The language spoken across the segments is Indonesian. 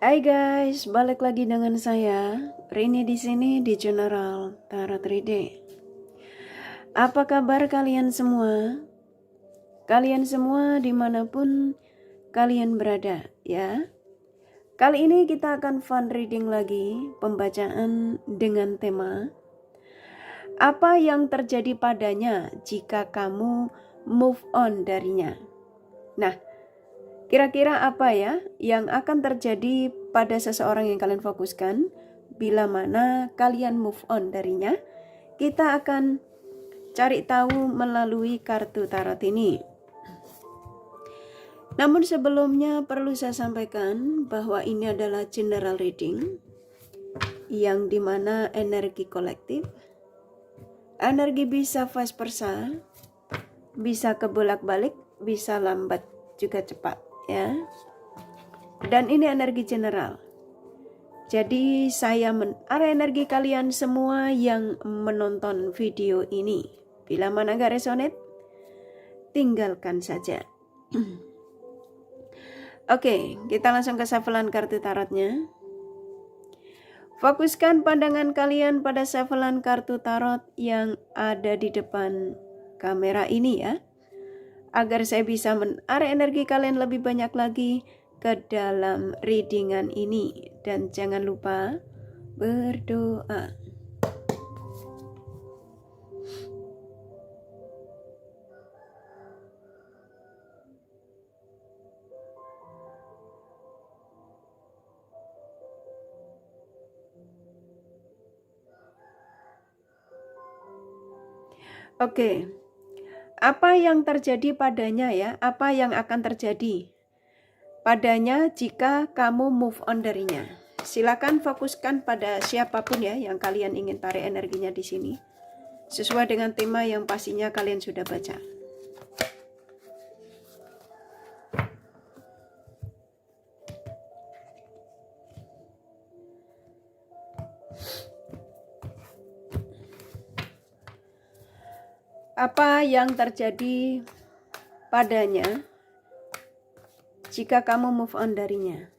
Hai guys, balik lagi dengan saya Rini di sini di General Tarot 3D. Apa kabar kalian semua? Kalian semua dimanapun kalian berada ya. Kali ini kita akan fun reading lagi, pembacaan dengan tema apa yang terjadi padanya jika kamu move on darinya. Nah, kira-kira apa ya yang akan terjadi pada seseorang yang kalian fokuskan bila mana kalian move on darinya? Kita akan cari tahu melalui kartu tarot ini. Namun sebelumnya perlu saya sampaikan bahwa ini adalah general reading yang dimana energi kolektif, energi bisa vice versa, bisa kebolak-balik, bisa lambat juga cepat ya. Dan ini energi general. Jadi saya menarik energi kalian semua yang menonton video ini. Bila mana gak resonate, tinggalkan saja. Oke, kita langsung ke shufflean kartu tarotnya. Fokuskan pandangan kalian pada shufflean kartu tarot yang ada di depan kamera ini ya. Agar saya bisa menarik energi kalian lebih banyak lagi ke dalam readingan ini. Dan jangan lupa berdoa. Oke, apa yang terjadi padanya ya? Apa yang akan terjadi padanya jika kamu move on darinya? Silakan fokuskan pada siapapun ya yang kalian ingin tarik energinya di sini. Sesuai dengan tema yang pastinya kalian sudah baca. Apa yang terjadi padanya jika kamu move on darinya?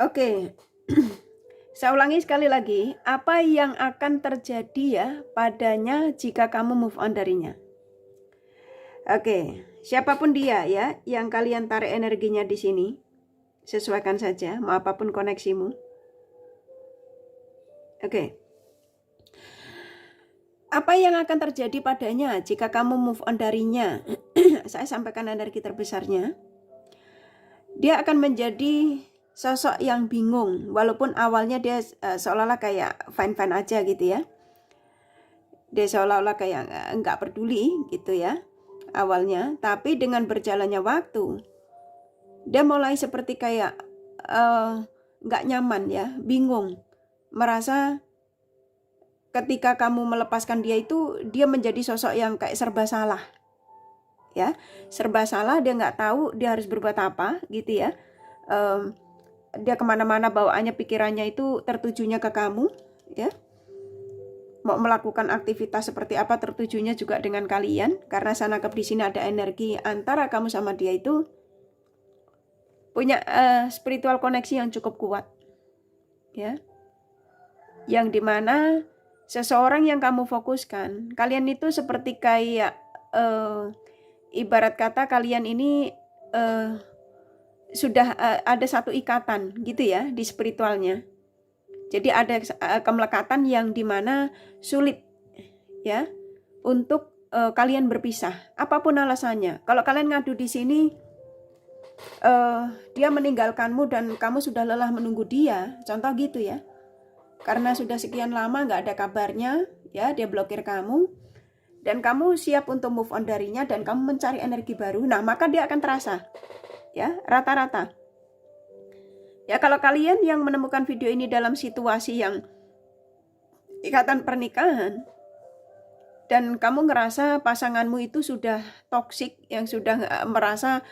Oke, saya ulangi sekali lagi, apa yang akan terjadi ya padanya jika kamu move on darinya? Oke, siapapun dia ya yang kalian tarik energinya di sini, sesuaikan saja, mau apapun koneksimu. Oke, apa yang akan terjadi padanya jika kamu move on darinya? Saya sampaikan energi terbesarnya. Dia akan menjadi sosok yang bingung, walaupun awalnya dia seolah-olah kayak fine-fine aja gitu ya. Dia seolah-olah kayak nggak peduli gitu ya awalnya. Tapi dengan berjalannya waktu, dia mulai seperti kayak nggak nyaman ya, bingung. Merasa ketika kamu melepaskan dia itu, dia menjadi sosok yang kayak serba salah. Ya, serba salah, dia nggak tahu dia harus berbuat apa gitu ya. Dia kemana-mana bawaannya, pikirannya itu tertujunya ke kamu ya. Mau melakukan aktivitas seperti apa tertujunya juga dengan kalian, karena sana ke di sini ada energi antara kamu sama dia itu punya spiritual koneksi yang cukup kuat ya, yang dimana seseorang yang kamu fokuskan, kalian itu seperti kayak ibarat kata kalian ini sudah ada satu ikatan gitu ya di spiritualnya. Jadi ada kemelekatan yang dimana sulit ya untuk kalian berpisah, apapun alasannya. Kalau kalian ngadu di sini, dia meninggalkanmu dan kamu sudah lelah menunggu dia, contoh gitu ya. Karena sudah sekian lama nggak ada kabarnya, ya dia blokir kamu, dan kamu siap untuk move on darinya dan kamu mencari energi baru. Nah, maka dia akan terasa, ya rata-rata. Ya kalau kalian yang menemukan video ini dalam situasi yang ikatan pernikahan dan kamu ngerasa pasanganmu itu sudah toksik, yang sudah merasa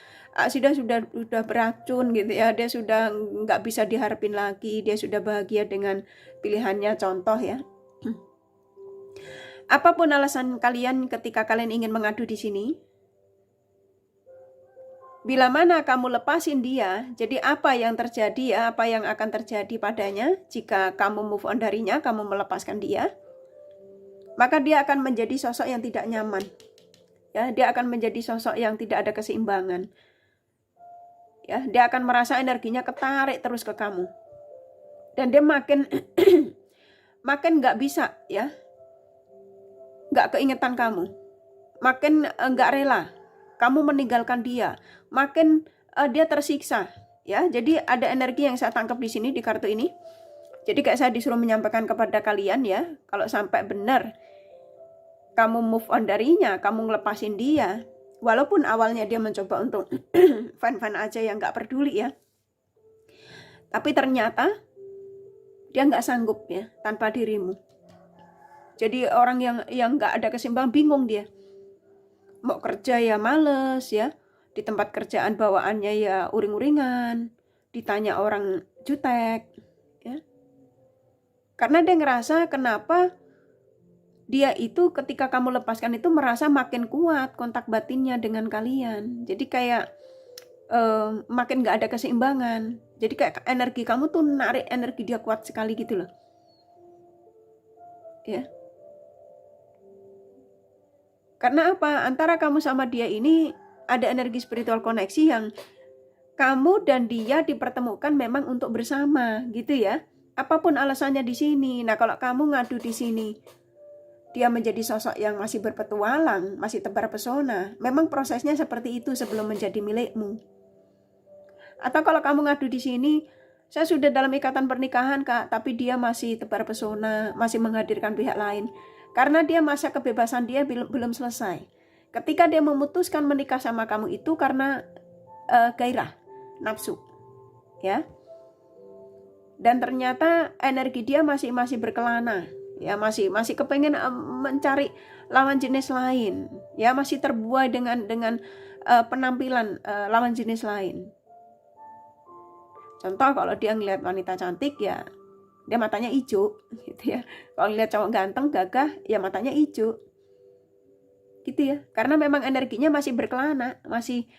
sudah beracun gitu ya, dia sudah nggak bisa diharapin lagi, dia sudah bahagia dengan pilihannya, contoh ya. Apapun alasan kalian ketika kalian ingin mengadu di sini, bila mana kamu lepasin dia, jadi apa yang terjadi ya, apa yang akan terjadi padanya jika kamu move on darinya, kamu melepaskan dia, maka dia akan menjadi sosok yang tidak nyaman. Ya, dia akan menjadi sosok yang tidak ada keseimbangan. Ya, dia akan merasa energinya ketarik terus ke kamu. Dan dia makin makin nggak bisa, ya. Nggak keingetan kamu. Makin nggak rela kamu meninggalkan dia. Makin dia tersiksa, ya. Jadi ada energi yang saya tangkap di sini di kartu ini. Jadi kayak saya disuruh menyampaikan kepada kalian ya, kalau sampai benar kamu move on darinya, kamu ngelepasin dia, walaupun awalnya dia mencoba untuk fan-fan aja yang nggak peduli ya, tapi ternyata dia nggak sanggup ya tanpa dirimu. Jadi orang yang nggak ada keseimbangan, bingung dia. Mau kerja ya males ya, di tempat kerjaan bawaannya ya uring-uringan, ditanya orang jutek ya. Karena dia ngerasa kenapa dia itu ketika kamu lepaskan itu merasa makin kuat kontak batinnya dengan kalian. Jadi kayak makin gak ada keseimbangan. Jadi kayak energi kamu tuh narik energi dia kuat sekali gitu loh. Ya. Karena apa? Antara kamu sama dia ini ada energi spiritual koneksi yang kamu dan dia dipertemukan memang untuk bersama gitu ya. Apapun alasannya di sini. Nah, kalau kamu ngadu di sini, dia menjadi sosok yang masih berpetualang, masih tebar pesona. Memang prosesnya seperti itu sebelum menjadi milikmu. Atau kalau kamu ngadu di sini, saya sudah dalam ikatan pernikahan Kak, tapi dia masih tebar pesona, masih menghadirkan pihak lain. Karena dia masa kebebasan dia belum selesai. Ketika dia memutuskan menikah sama kamu itu karena gairah, nafsu. Ya. Dan ternyata energi dia masih berkelana. Ya masih kepengen mencari lawan jenis lain, ya masih terbuai dengan penampilan lawan jenis lain. Contoh kalau dia ngelihat wanita cantik ya dia matanya hijau gitu ya. Kalau ngelihat cowok ganteng gagah ya matanya hijau gitu ya. Karena memang energinya masih berkelana, masih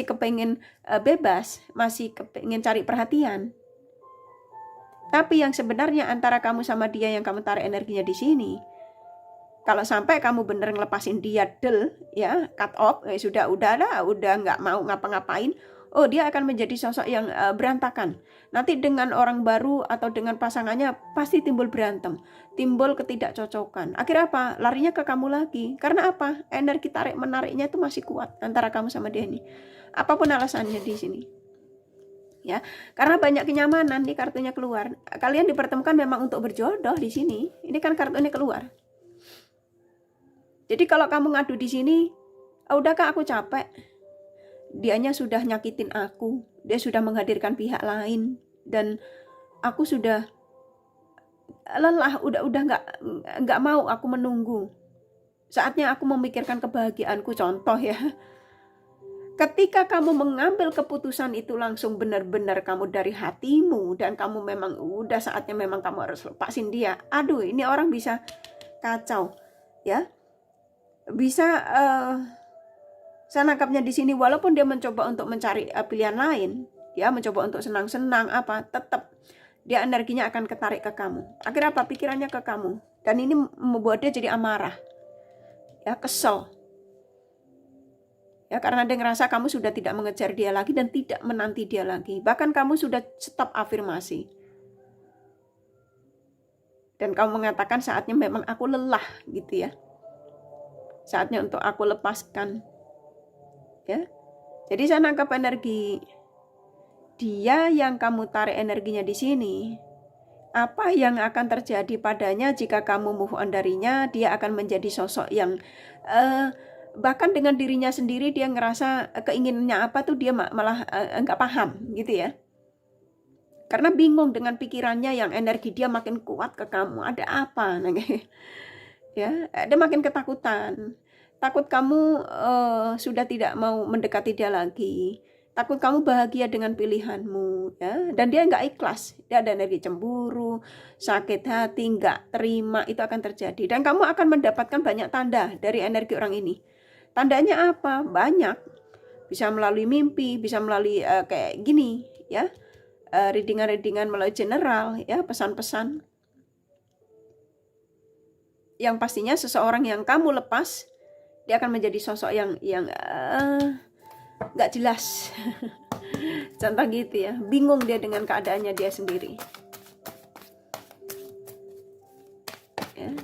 kepengen bebas, masih kepengen cari perhatian. Tapi yang sebenarnya antara kamu sama dia yang kamu tarik energinya di sini, kalau sampai kamu bener ngelepasin dia ya cut off, sudah nggak mau ngapa-ngapain, oh dia akan menjadi sosok yang berantakan. Nanti dengan orang baru atau dengan pasangannya pasti timbul berantem, timbul ketidakcocokan. Akhirnya apa? Larinya ke kamu lagi. Karena apa? Energi tarik menariknya itu masih kuat antara kamu sama dia ini. Apapun alasannya di sini. Ya, karena banyak kenyamanan nih kartunya keluar. Kalian dipertemukan memang untuk berjodoh di sini. Ini kan kartunya keluar. Jadi kalau kamu ngadu di sini, udah Kak aku capek. Dianya sudah nyakitin aku, dia sudah menghadirkan pihak lain dan aku sudah lelah, udah nggak mau aku menunggu. Saatnya aku memikirkan kebahagiaanku, contoh ya. Ketika kamu mengambil keputusan itu langsung benar-benar kamu dari hatimu dan kamu memang udah saatnya memang kamu harus lepasin dia. Aduh, ini orang bisa kacau, ya. Bisa saya nangkapnya di sini walaupun dia mencoba untuk mencari pilihan lain, ya mencoba untuk senang-senang apa, tetap dia energinya akan ketarik ke kamu. Akhirnya apa? Pikirannya ke kamu. Dan ini membuat dia jadi amarah. Ya, kesel. Ya, karena dia ngerasa kamu sudah tidak mengejar dia lagi dan tidak menanti dia lagi. Bahkan kamu sudah stop afirmasi. Dan kamu mengatakan saatnya memang aku lelah gitu ya. Saatnya untuk aku lepaskan. Ya. Jadi saya nangkap energi dia yang kamu tarik energinya di sini, apa yang akan terjadi padanya jika kamu move on darinya? Dia akan menjadi sosok yang bahkan dengan dirinya sendiri dia ngerasa keinginannya apa tuh dia malah nggak paham gitu ya. Karena bingung dengan pikirannya yang energi dia makin kuat ke kamu. Ada apa? Ya, dia makin ketakutan. Takut kamu sudah tidak mau mendekati dia lagi. Takut kamu bahagia dengan pilihanmu, ya. Dan dia nggak ikhlas. Dia ada energi cemburu, sakit hati, nggak terima, itu akan terjadi. Dan kamu akan mendapatkan banyak tanda dari energi orang ini. Tandanya apa? Banyak. Bisa melalui mimpi, bisa melalui kayak gini, ya. Readingan-readingan melalui general, ya, pesan-pesan. Yang pastinya seseorang yang kamu lepas, dia akan menjadi sosok yang nggak jelas. Contoh gitu ya, bingung dia dengan keadaannya dia sendiri. Ya.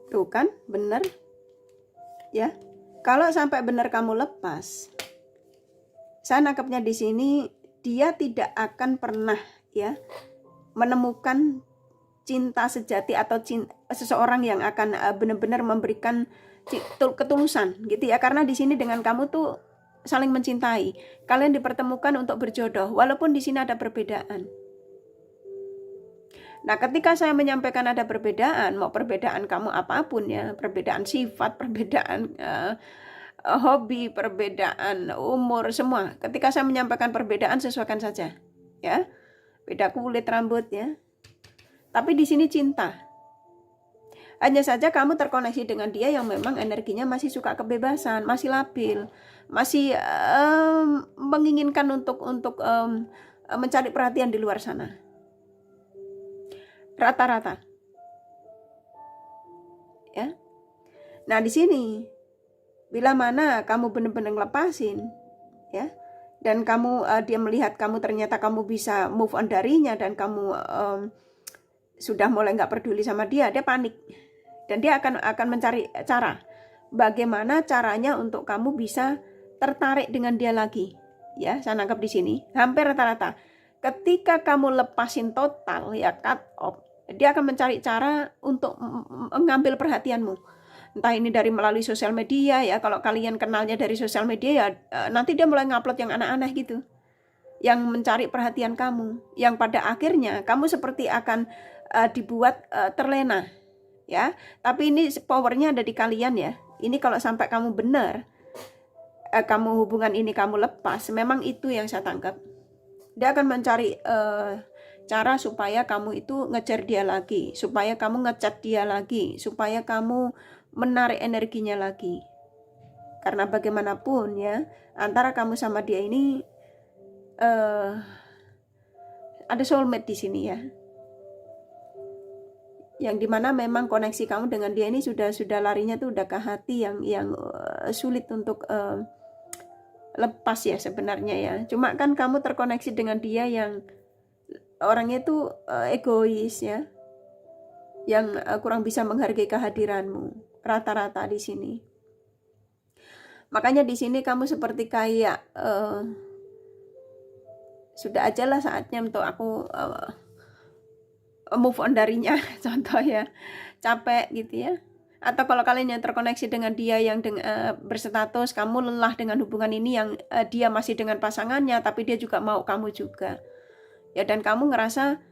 Tuh kan, benar. Ya, kalau sampai benar kamu lepas, saya nangkepnya di sini dia tidak akan pernah ya menemukan cinta sejati atau seseorang yang akan benar-benar memberikan ketulusan gitu ya. Karena di sini dengan kamu tuh saling mencintai. Kalian dipertemukan untuk berjodoh walaupun di sini ada perbedaan. Nah, ketika saya menyampaikan ada perbedaan, mau perbedaan kamu apapun ya, perbedaan sifat, perbedaan hobi, perbedaan umur, semua. Ketika saya menyampaikan perbedaan, sesuaikan saja, ya. Beda kulit, rambut, ya. Tapi di sini cinta. Hanya saja kamu terkoneksi dengan dia yang memang energinya masih suka kebebasan, masih labil, masih menginginkan untuk mencari perhatian di luar sana. Rata-rata. Ya. Nah, di sini bila mana kamu benar-benar ngelepasin, ya, dan kamu dia melihat kamu ternyata kamu bisa move on darinya dan kamu sudah mulai nggak peduli sama dia, dia panik dan dia akan mencari cara bagaimana caranya untuk kamu bisa tertarik dengan dia lagi. Ya, saya nangkap di sini hampir rata-rata. Ketika kamu lepasin total, ya cut off, dia akan mencari cara untuk mengambil perhatianmu. Entah ini dari melalui sosial media ya, kalau kalian kenalnya dari sosial media ya nanti dia mulai ngupload yang aneh-aneh gitu. Yang mencari perhatian kamu, yang pada akhirnya kamu seperti akan dibuat terlena. Ya, tapi ini powernya ada di kalian ya. Ini kalau sampai kamu benar, kamu hubungan ini kamu lepas, memang itu yang saya tangkap. Dia akan mencari cara supaya kamu itu ngejar dia lagi, supaya kamu ngechat dia lagi, supaya kamu menarik energinya lagi. Karena bagaimanapun ya, antara kamu sama dia ini ada soulmate di sini ya. Yang dimana memang koneksi kamu dengan dia ini sudah larinya tuh udah ke hati yang sulit untuk lepas ya sebenarnya ya. Cuma kan kamu terkoneksi dengan dia yang orangnya tuh egois ya, yang kurang bisa menghargai kehadiranmu rata-rata di sini. Makanya di sini kamu seperti kayak sudah aja lah saatnya untuk aku move on darinya, contoh ya, capek gitu ya. Atau kalau kalian yang terkoneksi dengan dia yang berstatus kamu lelah dengan hubungan ini yang dia masih dengan pasangannya tapi dia juga mau kamu juga. Ya, dan kamu ngerasa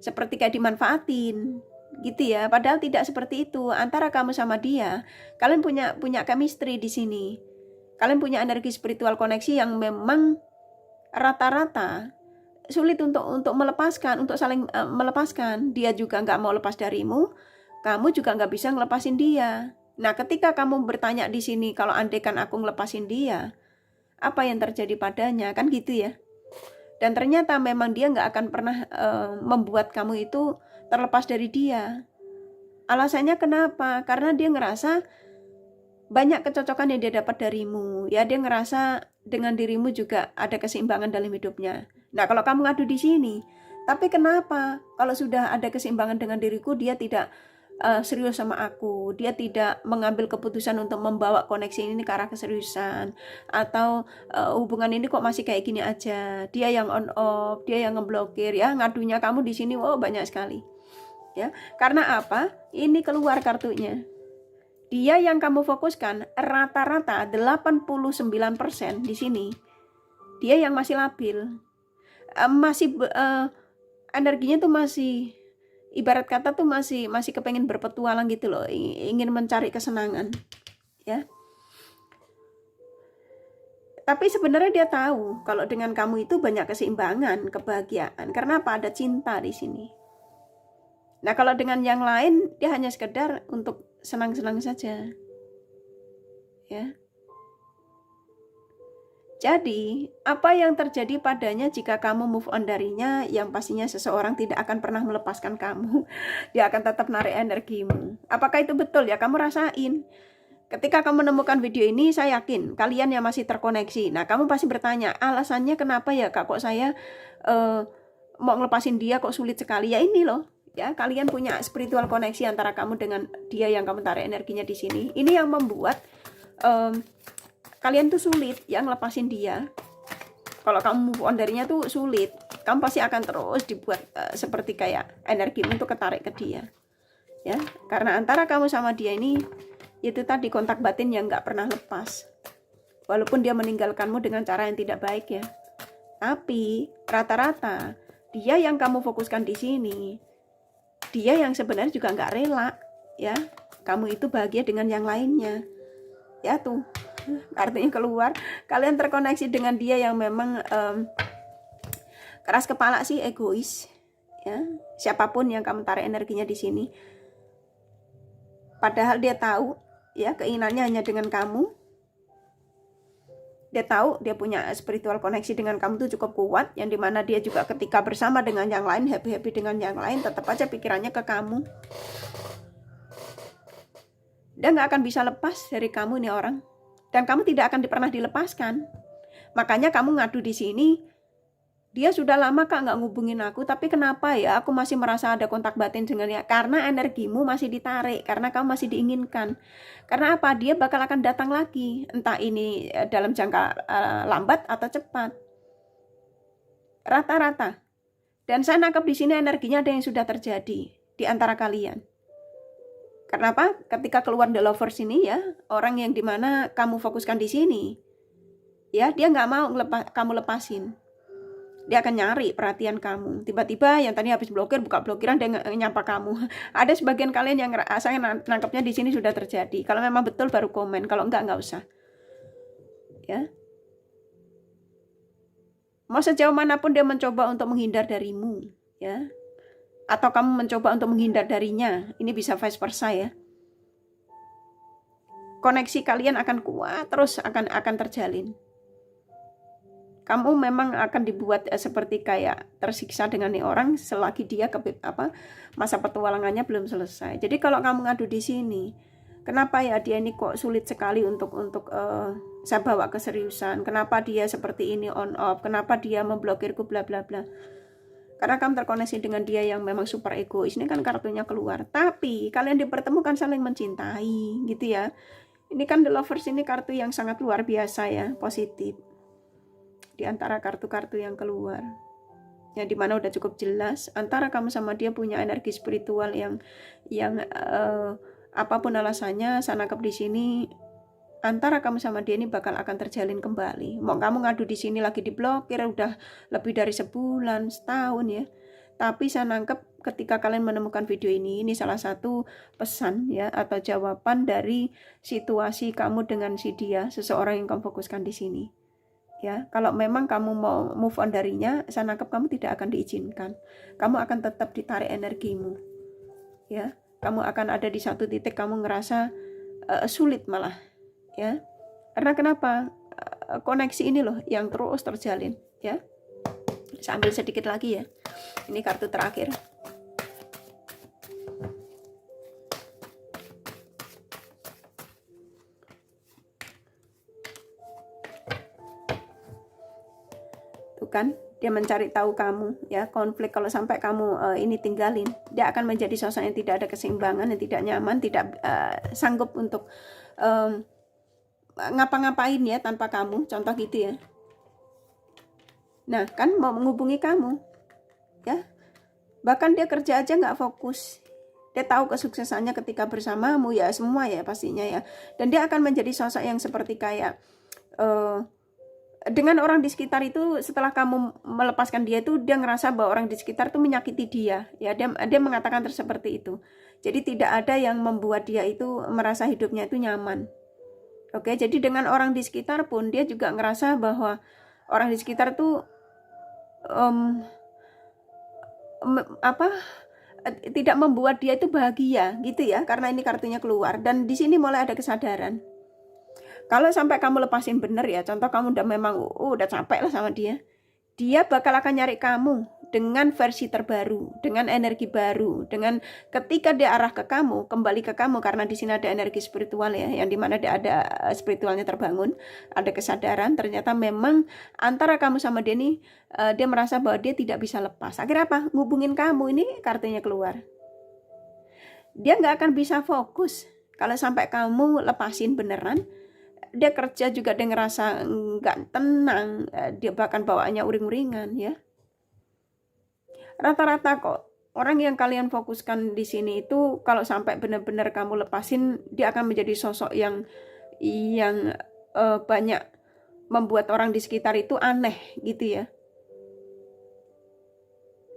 seperti kayak dimanfaatin gitu ya, padahal tidak seperti itu. Antara kamu sama dia, kalian punya chemistry di sini. Kalian punya energi spiritual koneksi yang memang rata-rata sulit untuk melepaskan, untuk saling melepaskan. Dia juga nggak mau lepas darimu, kamu juga nggak bisa ngelepasin dia. Nah, ketika kamu bertanya di sini, kalau andaikan aku ngelepasin dia, apa yang terjadi padanya, kan gitu ya. Dan ternyata memang dia nggak akan pernah membuat kamu itu terlepas dari dia. Alasannya kenapa? Karena dia ngerasa banyak kecocokan yang dia dapat darimu. Ya, dia ngerasa dengan dirimu juga ada keseimbangan dalam hidupnya. Nah, kalau kamu ngadu di sini, tapi kenapa? Kalau sudah ada keseimbangan dengan diriku, dia tidak serius sama aku, dia tidak mengambil keputusan untuk membawa koneksi ini ke arah keseriusan, atau hubungan ini kok masih kayak gini aja, dia yang on off, dia yang ngeblokir, ya ngadunya kamu di sini banyak sekali, ya. Karena apa? Ini keluar kartunya. Dia yang kamu fokuskan rata-rata 89% di sini. Dia yang masih labil, masih energinya tuh masih, ibarat kata tuh masih kepengen berpetualang gitu loh, ingin mencari kesenangan, ya. Tapi sebenarnya dia tahu kalau dengan kamu itu banyak keseimbangan, kebahagiaan. Karena apa? Ada cinta di sini. Nah, kalau dengan yang lain dia hanya sekedar untuk senang-senang saja, ya. Jadi, apa yang terjadi padanya jika kamu move on darinya? Yang pastinya seseorang tidak akan pernah melepaskan kamu. Dia akan tetap narik energimu. Apakah itu betul? Ya, kamu rasain. Ketika kamu menemukan video ini, saya yakin kalian yang masih terkoneksi. Nah, kamu pasti bertanya, alasannya kenapa ya Kak, kok saya mau ngelepasin dia kok sulit sekali? Ya ini loh, ya, kalian punya spiritual koneksi antara kamu dengan dia yang kamu tarik energinya di sini. Ini yang membuat kalian tuh sulit ya ngelepasin dia. Kalau kamu move on darinya tuh sulit. Kamu pasti akan terus dibuat seperti kayak energi untuk ketarik ke dia. Ya, karena antara kamu sama dia ini itu tadi kontak batin yang nggak pernah lepas. Walaupun dia meninggalkanmu dengan cara yang tidak baik ya. Tapi rata-rata dia yang kamu fokuskan di sini, dia yang sebenarnya juga nggak rela ya. Kamu itu bahagia dengan yang lainnya. Ya tuh. Artinya keluar, kalian terkoneksi dengan dia yang memang keras kepala sih, egois ya. Siapapun yang kamu tarik energinya di sini, padahal dia tahu ya keinginannya hanya dengan kamu. Dia tahu dia punya spiritual koneksi dengan kamu tuh cukup kuat, yang dimana dia juga ketika bersama dengan yang lain, happy dengan yang lain, tetap aja pikirannya ke kamu. Dia nggak akan bisa lepas dari kamu nih orang. Dan kamu tidak akan pernah dilepaskan. Makanya kamu ngadu di sini, dia sudah lama Kak nggak ngubungin aku, tapi kenapa ya aku masih merasa ada kontak batin dengannya? Karena energimu masih ditarik, karena kamu masih diinginkan. Karena apa? Dia bakal akan datang lagi, entah ini dalam jangka lambat atau cepat. Rata-rata. Dan saya nangkep di sini energinya ada yang sudah terjadi di antara kalian. Karena apa? Ketika keluar The Lovers ini ya, orang yang dimana kamu fokuskan di sini, ya dia nggak mau kamu lepasin. Dia akan nyari perhatian kamu. Tiba-tiba yang tadi habis blokir, buka blokiran, dia nyapa kamu. Ada sebagian kalian yang saya nangkepnya di sini sudah terjadi. Kalau memang betul baru komen, kalau nggak usah. Ya. Mau sejauh manapun dia mencoba untuk menghindar darimu, ya. Atau kamu mencoba untuk menghindar darinya, ini bisa vice versa ya. Koneksi kalian akan kuat, terus akan terjalin. Kamu memang akan dibuat seperti kayak tersiksa dengan nih orang selagi dia masa petualangannya belum selesai. Jadi kalau kamu ngadu di sini, kenapa ya dia ini kok sulit sekali untuk saya bawa keseriusan? Kenapa dia seperti ini on off? Kenapa dia memblokirku bla bla bla? Karena kamu terkoneksi dengan dia yang memang super egois. Ini kan kartunya keluar. Tapi kalian dipertemukan saling mencintai gitu ya. Ini kan The Lovers ini kartu yang sangat luar biasa ya, positif. Di antara kartu-kartu yang keluar. Yang dimana udah cukup jelas. Antara kamu sama dia punya energi spiritual yang apapun alasannya, saya nangkep di sini. Antara kamu sama dia ini bakal akan terjalin kembali. Mau kamu ngadu di sini lagi diblokir udah lebih dari sebulan, setahun ya. Tapi saya nangkep ketika kalian menemukan video ini salah satu pesan ya atau jawaban dari situasi kamu dengan si dia, seseorang yang kamu fokuskan di sini. Ya, kalau memang kamu mau move on darinya, saya nangkep kamu tidak akan diizinkan. Kamu akan tetap ditarik energimu. Ya, kamu akan ada di satu titik kamu ngerasa sulit malah. Ya, karena kenapa? Koneksi ini loh yang terus terjalin ya. Saya ambil sedikit lagi ya, ini kartu terakhir. Tuh kan, dia mencari tahu kamu ya, konflik kalau sampai kamu ini tinggalin Dia akan menjadi sosok yang tidak ada keseimbangan, yang tidak nyaman, tidak sanggup untuk ngapa-ngapain ya tanpa kamu, contoh gitu ya. Nah kan mau menghubungi kamu ya, bahkan dia kerja aja nggak fokus. Dia tahu kesuksesannya ketika bersamamu ya, semua ya pastinya ya. Dan dia akan menjadi sosok yang seperti kayak dengan orang di sekitar itu, setelah kamu melepaskan dia itu, dia ngerasa bahwa orang di sekitar itu menyakiti dia ya. Dia mengatakan seperti itu. Jadi tidak ada yang membuat dia itu merasa hidupnya itu nyaman. Oke, jadi dengan orang di sekitar pun dia juga ngerasa bahwa orang di sekitar itu tidak membuat dia itu bahagia gitu ya, karena ini kartunya keluar. Dan di sini mulai ada kesadaran. Kalau sampai kamu lepasin bener ya, contoh kamu udah memang udah capek lah sama dia, dia bakal akan nyari kamu dengan versi terbaru, dengan energi baru, dengan ketika dia arah ke kamu, kembali ke kamu, karena di sini ada energi spiritual ya, yang dimana dia ada spiritualnya terbangun, ada kesadaran. Ternyata memang antara kamu sama dia nih, dia merasa bahwa dia tidak bisa lepas. Akhirnya apa? Ngubungin kamu, ini kartunya keluar. Dia nggak akan bisa fokus kalau sampai kamu lepasin beneran. Dia kerja juga dia ngerasa nggak tenang, dia bahkan bawaannya uring-uringan ya. Rata-rata kok orang yang kalian fokuskan di sini itu kalau sampai benar-benar kamu lepasin, dia akan menjadi sosok yang banyak membuat orang di sekitar itu aneh gitu ya.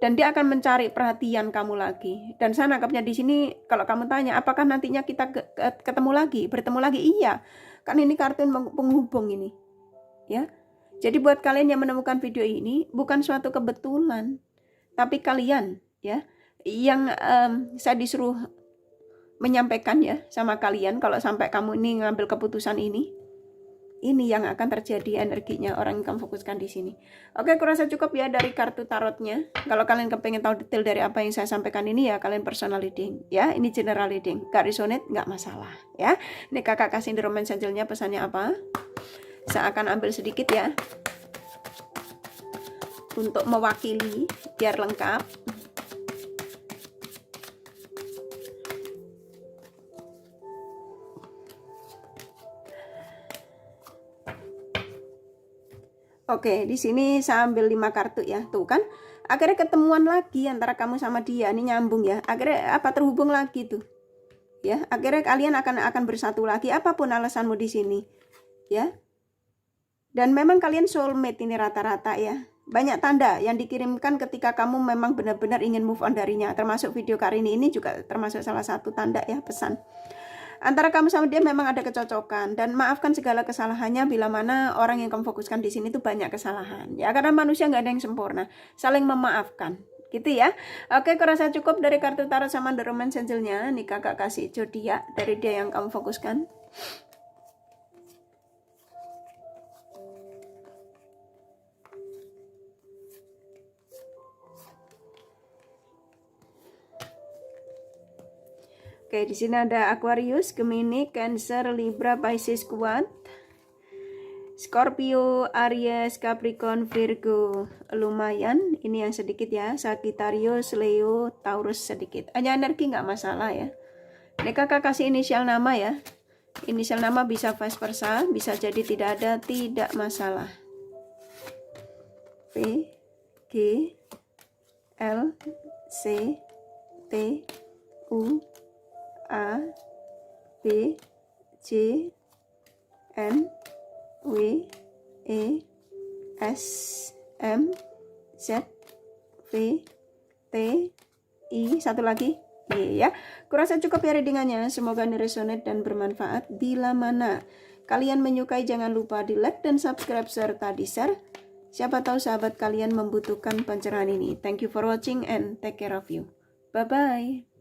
Dan dia akan mencari perhatian kamu lagi. Dan saya nangkapnya di sini, kalau kamu tanya apakah nantinya kita ketemu lagi, bertemu lagi, iya. Kan ini kartu penghubung ini ya. Jadi buat kalian yang menemukan video ini, bukan suatu kebetulan, tapi kalian ya yang saya disuruh menyampaikan ya sama kalian, kalau sampai kamu ini ngambil keputusan ini yang akan terjadi energinya orang yang kamu fokuskan di sini. Oke, kurasa cukup ya dari kartu tarotnya. Kalau kalian kepengen tahu detail dari apa yang saya sampaikan ini ya, kalian personal reading ya. Ini general reading, gak resonate nggak masalah ya. Ini kakak kasih di romance angelnya pesannya apa. Saya akan ambil sedikit ya untuk mewakili biar lengkap. Oke, di sini saya ambil 5 kartu ya. Tuh kan, akhirnya ketemuan lagi antara kamu sama dia. Ini nyambung ya. Akhirnya apa, terhubung lagi tuh. Ya, akhirnya kalian akan bersatu lagi apapun alasanmu di sini. Ya. Dan memang kalian soulmate ini rata-rata ya. Banyak tanda yang dikirimkan ketika kamu memang benar-benar ingin move on darinya. Termasuk video kali ini juga termasuk salah satu tanda ya, pesan. Antara kamu sama dia memang ada kecocokan, dan maafkan segala kesalahannya bila mana orang yang kamu fokuskan di sini tuh banyak kesalahan. Ya, karena manusia nggak ada yang sempurna, saling memaafkan. Gitu ya. Oke, kurasa cukup dari kartu tarot sama The Romance Angel-nya. Nih kakak kasih zodiak dari dia yang kamu fokuskan. Oke, di sini ada Aquarius, Gemini, Cancer, Libra, Pisces kuat, Scorpio, Aries, Capricorn, Virgo lumayan. Ini yang sedikit ya, Sagittarius, Leo, Taurus sedikit. Hanya energi nggak masalah ya. Ini kakak kasih inisial nama ya. Inisial nama bisa vice versa, bisa jadi tidak ada, tidak masalah. P, G, L, C, T, U, A, B, C, N, W, E, S, M, Z, V, T, I, satu lagi Y ya. Kurasa cukup ya readingannya. Semoga ini resonate dan bermanfaat. Bila mana kalian menyukai, jangan lupa di like dan subscribe serta di share. Siapa tahu sahabat kalian membutuhkan pencerahan ini. Thank you for watching and take care of you. Bye bye.